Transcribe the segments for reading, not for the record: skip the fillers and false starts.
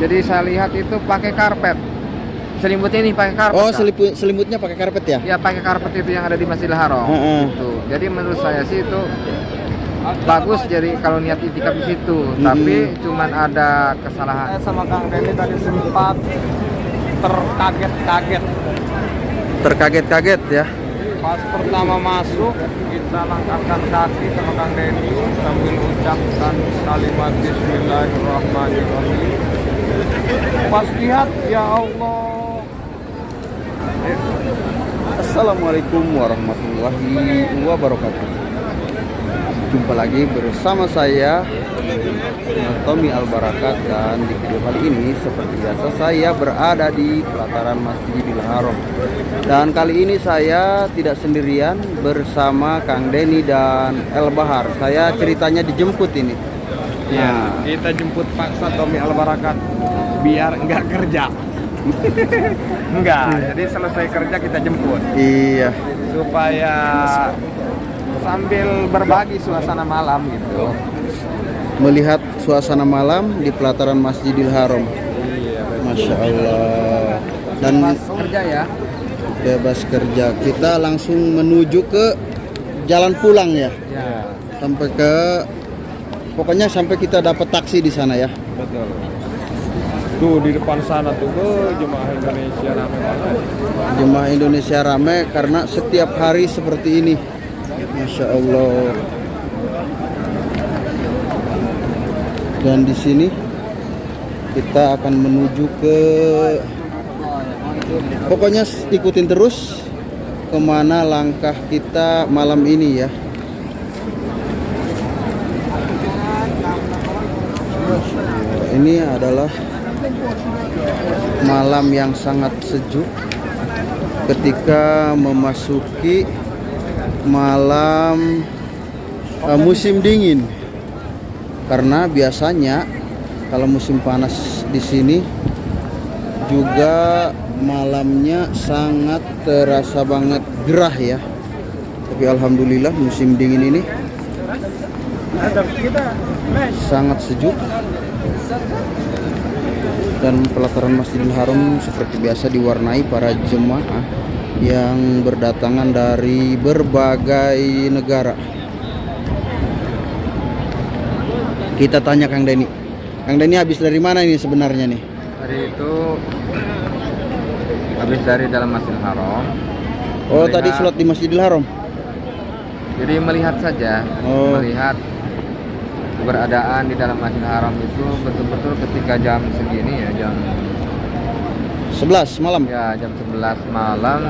Jadi saya lihat itu pakai karpet. Selimutnya ini pakai karpet. Oh, Kang. selimutnya pakai karpet ya? Ya pakai karpet itu yang ada di Masjidil Haram. Heeh. Gitu. Jadi menurut saya sih itu bagus, jadi kalau niat itikaf di situ. Tapi cuman ada kesalahan. Saya sama Kang Denny tadi sempat terkaget-kaget. Terkaget-kaget ya. Pas pertama masuk, kita langkahkan kaki sama Kang Denny sambil ucapkan kalimat Bismillahirrahmanirrahim. Pas lihat, ya Allah. Assalamualaikum warahmatullahi wabarakatuh. Jumpa lagi bersama saya Tommy Albarakat, dan di video kali ini seperti biasa saya berada di pelataran Masjidil Haram. Dan kali ini saya tidak sendirian, bersama Kang Denny dan El Bahar. Saya ceritanya dijemput ini. Ya, kita jemput paksa Tommy Albarakat biar enggak kerja. Enggak, jadi selesai kerja kita jemput. Iya. Supaya sambil berbagi suasana malam gitu. Melihat suasana malam di pelataran Masjidil Haram. Iya, Masya Allah. Dan bebas kerja ya. bebas kerja. Kita langsung menuju ke jalan pulang ya. Ya, Sampai ke, pokoknya sampai kita dapat taksi di sana ya. betul. Tuh di depan sana tuh jemaah Indonesia ramai banget. Jemaah Indonesia ramai karena setiap hari seperti ini. Masya Allah. Dan di sini kita akan menuju ke, pokoknya ikutin terus kemana langkah kita malam ini ya. Ini adalah malam yang sangat sejuk ketika memasuki malam musim dingin. Karena biasanya kalau musim panas di sini juga malamnya sangat terasa banget gerah ya. Tapi alhamdulillah musim dingin ini sangat sejuk. Dan pelataran Masjidil Haram seperti biasa diwarnai para jemaah yang berdatangan dari berbagai negara. Kita tanya Kang Denny. Kang Denny habis dari mana ini sebenarnya nih? Hari itu habis dari dalam Masjidil Haram. Oh, tadi sholat di Masjidil Haram. Jadi melihat saja, melihat keberadaan di dalam Masjidil Haram itu betul-betul ketika jam segini ya, jam 11 malam. ya jam 11 malam.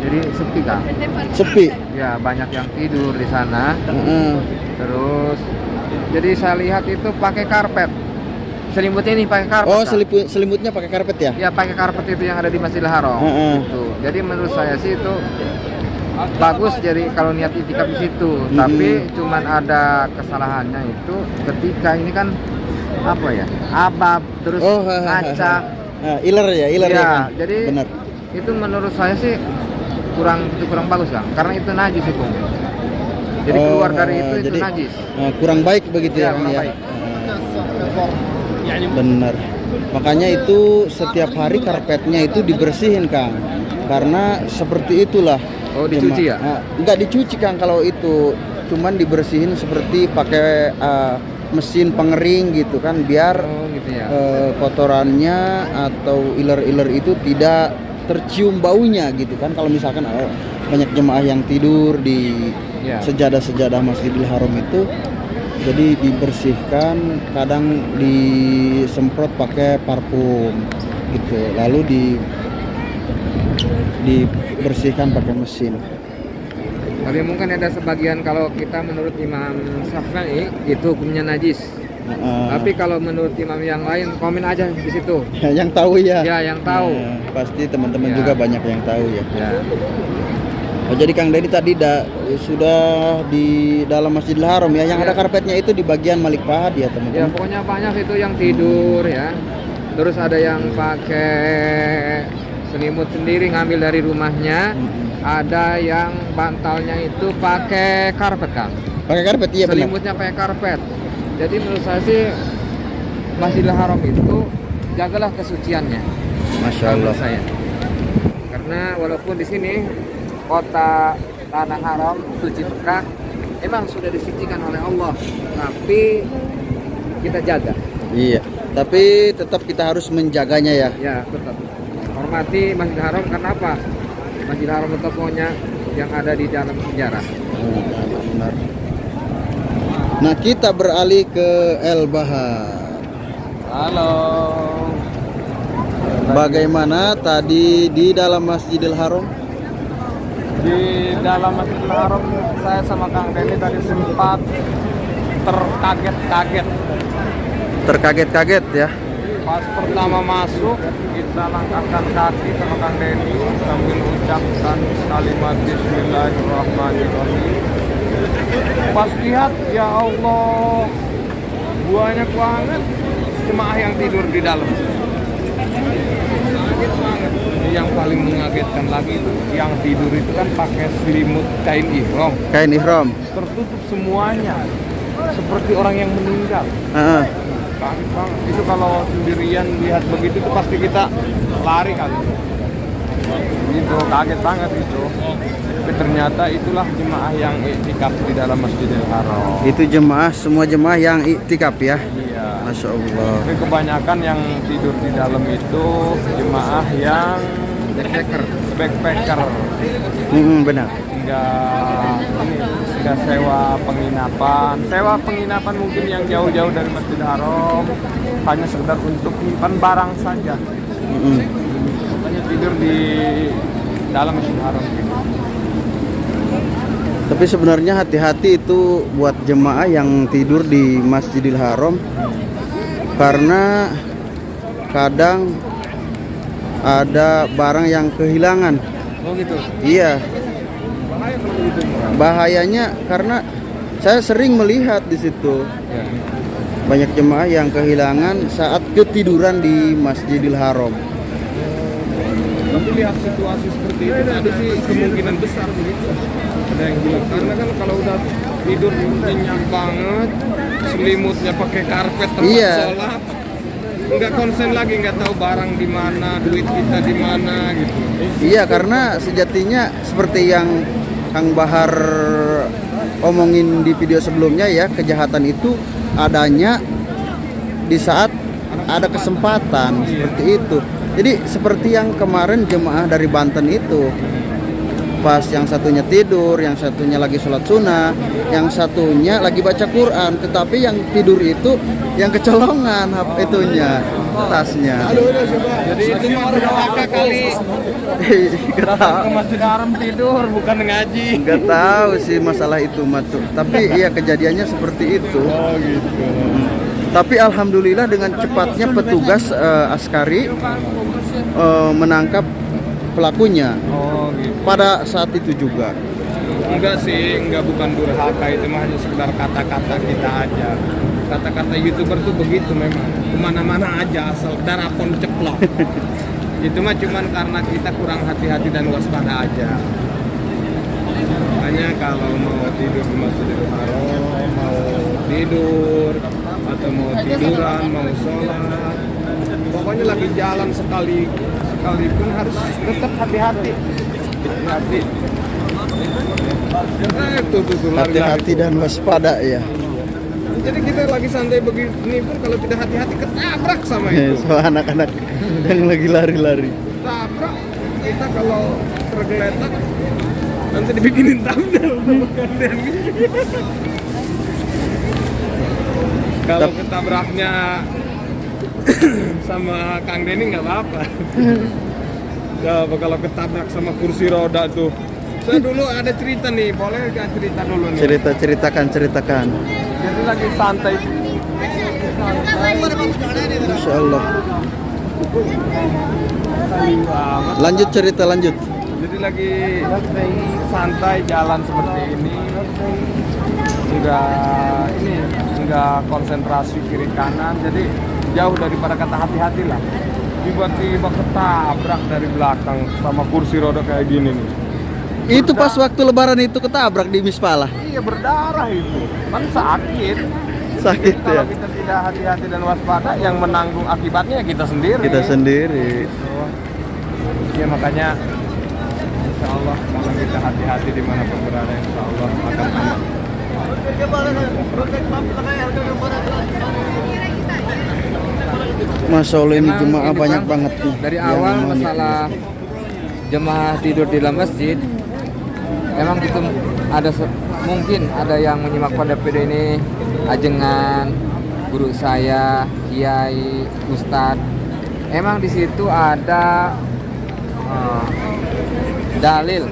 Jadi sepi Kang. Sepi. Ya banyak yang tidur di sana. Heeh. Terus jadi saya lihat itu pakai karpet. Selimutnya ini pakai karpet. Oh, Kang. selimutnya pakai karpet ya? Ya pakai karpet itu yang ada di Masjidil Haram. Gitu. Jadi menurut saya sih itu bagus, jadi kalau niat itikaf di situ. Tapi cuman ada kesalahannya itu ketika ini kan apa ya, abab terus kaca. Iler ya, iler ya. Kan? Jadi benar. Itu menurut saya sih kurang bagus Kang, karena itu najis hukumnya. Jadi keluar dari itu jadi, najis. Kurang baik begitu ya, kurang ya. baik. Benar. Makanya itu setiap hari karpetnya itu dibersihin Kang. Karena seperti itulah. Oh, dicuci ya? Enggak dicuci Kang kalau itu. Cuman dibersihin seperti pakai mesin pengering gitu kan, biar gitu ya. kotorannya atau iler-iler itu tidak tercium baunya gitu kan. Kalau misalkan banyak jemaah yang tidur di sejadah-sejadah Masjidil Haram itu, jadi dibersihkan, kadang disemprot pakai parfum gitu, lalu dibersihkan pakai mesin. Tapi mungkin ada sebagian kalau kita menurut Imam Syafi'i itu hukumnya najis. Tapi kalau menurut imam yang lain, komen aja di situ. Yang tahu ya. Ya, yang tahu. Pasti teman-teman juga banyak yang tahu ya. Oh, jadi Kang Denny tadi sudah di dalam Masjidil Haram ya. Yang ada karpetnya itu di bagian Malik Fahad ya teman-teman. Ya pokoknya banyak itu yang tidur ya. Terus ada yang pakai selimut sendiri ngambil dari rumahnya. Ada yang bantalnya itu pakai karpet Kang. Pakai karpet iya benar. Selimutnya pakai karpet. Jadi menurut saya sih Masjidil Haram itu jagalah kesuciannya. Masya Allah. Menurut saya. Karena walaupun di sini kota tanah haram suci Mekah emang sudah disucikan oleh Allah, tapi kita jaga. Iya. Tapi tetap kita harus menjaganya ya. Ya, tetap hormati Masjidil Haram. Karena apa? Masjidil Haram itu pokoknya yang ada di dalam sejarah. Benar. Nah, kita beralih ke El Bahar. Halo. Bagaimana tadi di dalam Masjidil Haram? Di dalam Masjidil Haram saya sama Kang Denny tadi sempat terkaget-kaget. Terkaget-kaget ya. Pas pertama masuk kita langkahkan kaki sama Kang Denny sambil ucapkan kalimat Bismillahirrahmanirrahim. Pas lihat, ya Allah, banyak banget jemaah yang tidur di dalam. Kaget banget. Yang paling mengagetkan lagi itu yang tidur itu kan pakai selimut kain ihram. Kain ihram. Tertutup semuanya. Seperti orang yang meninggal. Kaget banget. Itu kalau sendirian lihat begitu tuh pasti kita lari kali. Gitu, kaget banget itu. Tapi ternyata itulah jemaah yang iktikaf di dalam Masjidil Haram. Itu jemaah, semua jemaah yang iktikaf ya. Iya. Masya Allah. Tapi kebanyakan yang tidur di dalam itu jemaah yang backpacker. Benar. Enggak sewa penginapan mungkin yang jauh-jauh dari Masjidil Haram, hanya sekedar untuk menyimpan barang saja. Hanya tidur di dalam Masjidil Haram gitu. Tapi sebenarnya hati-hati itu buat jemaah yang tidur di Masjidil Haram, karena kadang ada barang yang kehilangan. Oh gitu. Iya. Bahaya kalau begitu. Bahayanya karena saya sering melihat di situ banyak jemaah yang kehilangan saat ketiduran di Masjidil Haram. Tapi lihat situasi seperti itu tadi sih kemungkinan besar begitu. Ada yang bilang karena kan kalau udah tidur nyenyak banget, selimutnya pakai karpet tempat Iya. sholat, nggak konsen lagi, nggak tahu barang di mana, duit kita di mana gitu. Iya, karena sejatinya seperti yang Kang Bahar omongin di video sebelumnya ya, kejahatan itu adanya di saat ada kesempatan seperti itu. Jadi seperti yang kemarin jemaah dari Banten itu, pas yang satunya tidur, yang satunya lagi sholat sunnah, yang satunya lagi baca Quran, tetapi yang tidur itu yang kecolongan itunya, tasnya. Jadi itu mah durhaka kali. Nggak tahu, Ke Masjidil Haram tidur bukan ngaji. nggak tahu sih masalah itu matu. Tapi iya kejadiannya seperti itu. Oh gitu. Tapi alhamdulillah dengan cepatnya petugas askari menangkap pelakunya Oh gitu. pada saat itu juga. Enggak sih, enggak, bukan durhaka, itu mah hanya sekedar kata-kata kita aja. Kata-kata YouTuber tuh begitu memang, kemana-mana aja asal darapon ceplok. Itu mah cuman karena kita kurang hati-hati dan waspada aja. Makanya kalau mau tidur di Masjidil Haram, mau tidur atau mau tiduran, mau sholat, pokoknya lagi jalan sekalipun harus tetap hati-hati. Hati-hati. Hati-hati dan waspada ya. Jadi kita lagi santai begini pun kalau tidak hati-hati ketabrak sama itu. So anak-anak yang lagi lari-lari. Tabrak kita kalau tergeletak nanti dibikinin thumbnail sama konten. Kalau ketabraknya sama Kang Denny nggak apa-apa. Nggak apa kalau ketabrak sama kursi roda tuh. Saya dulu ada cerita nih, boleh nggak cerita dulu nih? Ceritakan. Jadi lagi santai. Masya Allah. Lanjut. Jadi lagi santai jalan seperti ini, enggak konsentrasi kiri kanan, jadi jauh daripada kata hati-hati lah. Tiba-tiba ketabrak dari belakang sama kursi roda kayak gini nih. Itu pas waktu lebaran itu ketabrak di Mispala. Iya, berdarah itu. Kan sakit. Sakit ya. Kalau kita tidak hati-hati dan waspada, yang menanggung akibatnya kita sendiri. Kita sendiri. Ya makanya insya Allah kalau kita hati-hati dimanapun berada, insya Allah akan aman. Masya Allah ini Memang jemaah ini, banyak Bang, banget nih. dari yang awal mau masalah jemaah tidur di dalam masjid, emang gitu ada mungkin ada yang menyimak pada video ini ajengan guru saya, kiai, ustadz. Emang di situ ada dalil.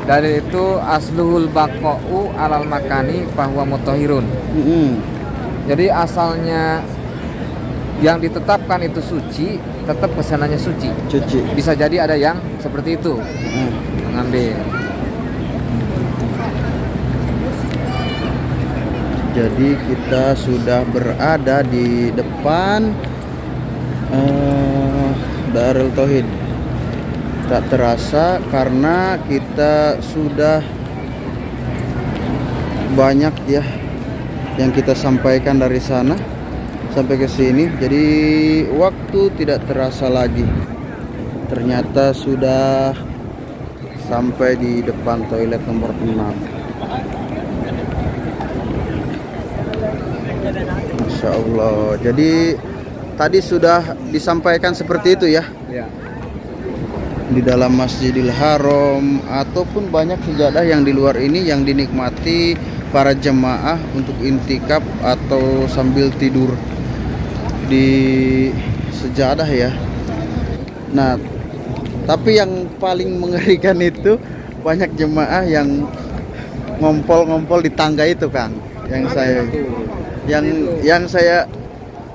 Dalil itu asluhul baqa'u alal makani bahwa mutahhirun. Jadi asalnya yang ditetapkan itu suci, tetap kesananya suci. cuci. Bisa jadi ada yang seperti itu mengambil. Jadi kita sudah berada di depan Darul Tauhid. Tak terasa karena kita sudah banyak ya yang kita sampaikan dari sana sampai ke sini. Jadi waktu tidak terasa lagi. Ternyata sudah sampai di depan toilet nomor 6. Masya Allah. Jadi tadi sudah disampaikan seperti itu ya. Ya. Di dalam Masjidil Haram ataupun banyak sejadah yang di luar ini yang dinikmati para jemaah untuk intikaf atau sambil tidur di sejadah ya. Nah, tapi yang paling mengerikan itu banyak jemaah yang ngompol-ngompol di tangga itu, Kang. Yang saya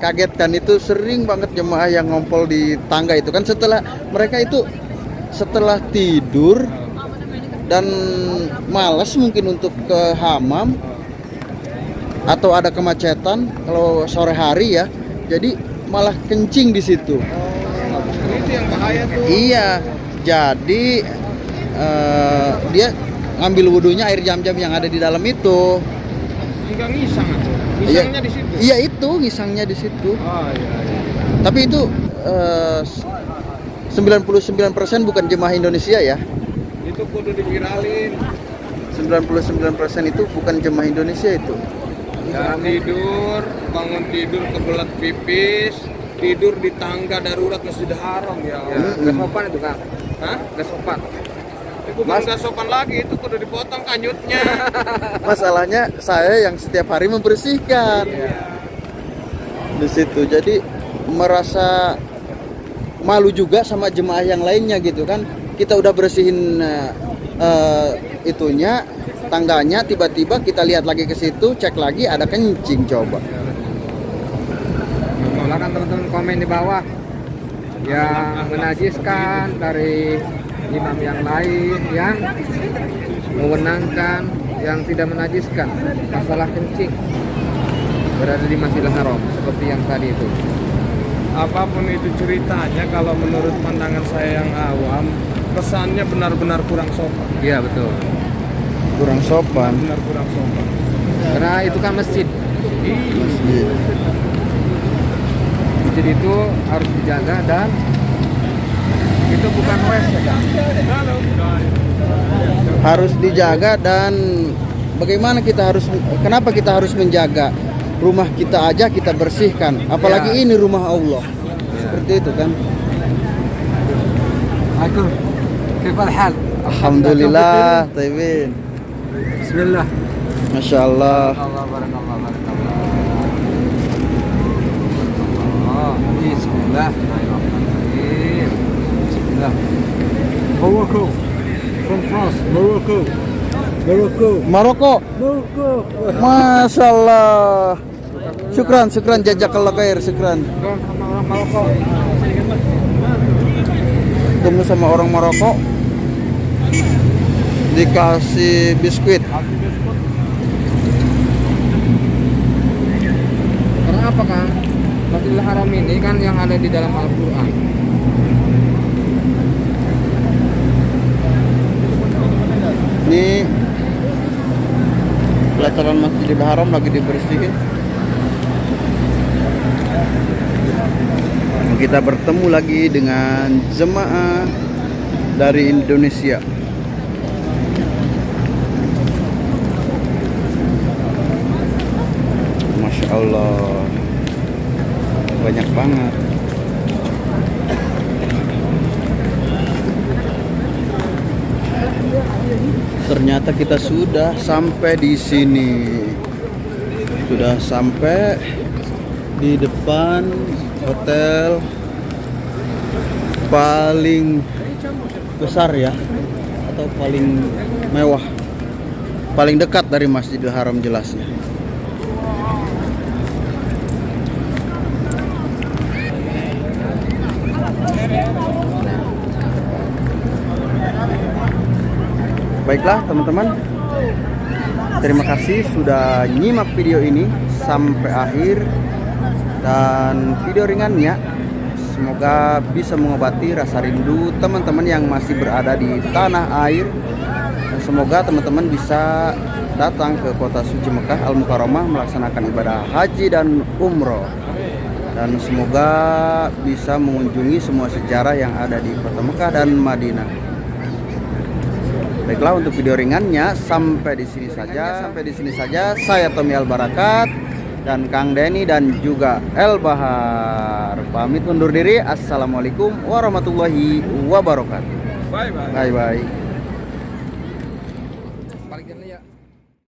kagetkan itu sering banget jemaah yang ngompol di tangga itu kan setelah tidur dan malas mungkin untuk ke hamam atau ada kemacetan kalau sore hari ya, jadi malah kencing di situ. Itu yang bahaya tuh. Iya, jadi dia ngambil wudhunya air jam-jam yang ada di dalam itu. Enggak ngisang tuh. Ngisangnya di situ. Iya itu ngisangnya di situ. Oh iya. Tapi itu 99% bukan jemaah Indonesia ya. Itu kudu diviralin. 99% itu bukan jemaah Indonesia itu. Jangan tidur, bangun tidur kebelet pipis, tidur di tangga darurat Masjidil Haram ya. Gak sopan itu, Kang. Hah? Gak sopan. Itu bukan nggak sopan lagi, itu kudu dipotong kanyutnya. Masalahnya saya yang setiap hari membersihkan di situ, jadi merasa malu juga sama jemaah yang lainnya gitu kan. Kita udah bersihin itunya tangganya, tiba-tiba kita lihat lagi ke situ, cek lagi ada kencing. Coba Silakan teman-teman komen di bawah yang menajiskan dari imam yang lain, yang mewenangkan, yang tidak menajiskan masalah kencing berada di Masjidil Haram seperti yang tadi itu. Apapun itu ceritanya, kalau menurut pandangan saya yang awam, kesannya benar-benar kurang sopan. Iya betul. kurang sopan. Benar kurang sopan. Karena itu kan masjid. Masjid. Masjid itu harus dijaga dan itu bukan wes ya. Harus dijaga dan bagaimana kenapa kita harus menjaga rumah kita aja kita bersihkan, apalagi ini rumah Allah. Seperti itu kan. Aku kifal hal. Alhamdulillah, Taibin. Bismillah. Masya Allah. Bismillahirrahmanirrahim. Bismillah. Morocco. From France, Morocco. Maroko. Masya Allah. Syukran jazakallah khair, syukran. Maroko. Ketemu sama orang Maroko, dikasih biskuit. Karena apa kan? Masjidil Haram ini kan yang ada di dalam Al-Quran. Ini pelataran Masjidil Haram lagi dibersihin. Kita bertemu lagi dengan jemaah dari Indonesia. Masya Allah, banyak banget. Ternyata kita sudah sampai di sini. Sudah sampai di depan hotel paling besar ya, atau paling mewah, paling dekat dari Masjidil Haram jelasnya. Baiklah teman-teman, terima kasih sudah nyimak video ini sampai akhir. Dan video ringannya semoga bisa mengobati rasa rindu teman-teman yang masih berada di tanah air. Dan semoga teman-teman bisa datang ke kota suci Mekah Al-Mukarramah melaksanakan ibadah haji dan umroh. Dan semoga bisa mengunjungi semua sejarah yang ada di kota Mekah dan Madinah. Baiklah, untuk video ringannya sampai di sini saja. Saya Tommy Al-Barakat dan Kang Denny dan juga El Bahar pamit undur diri. Assalamualaikum warahmatullahi wabarakatuh. Bye bye. Bye bye.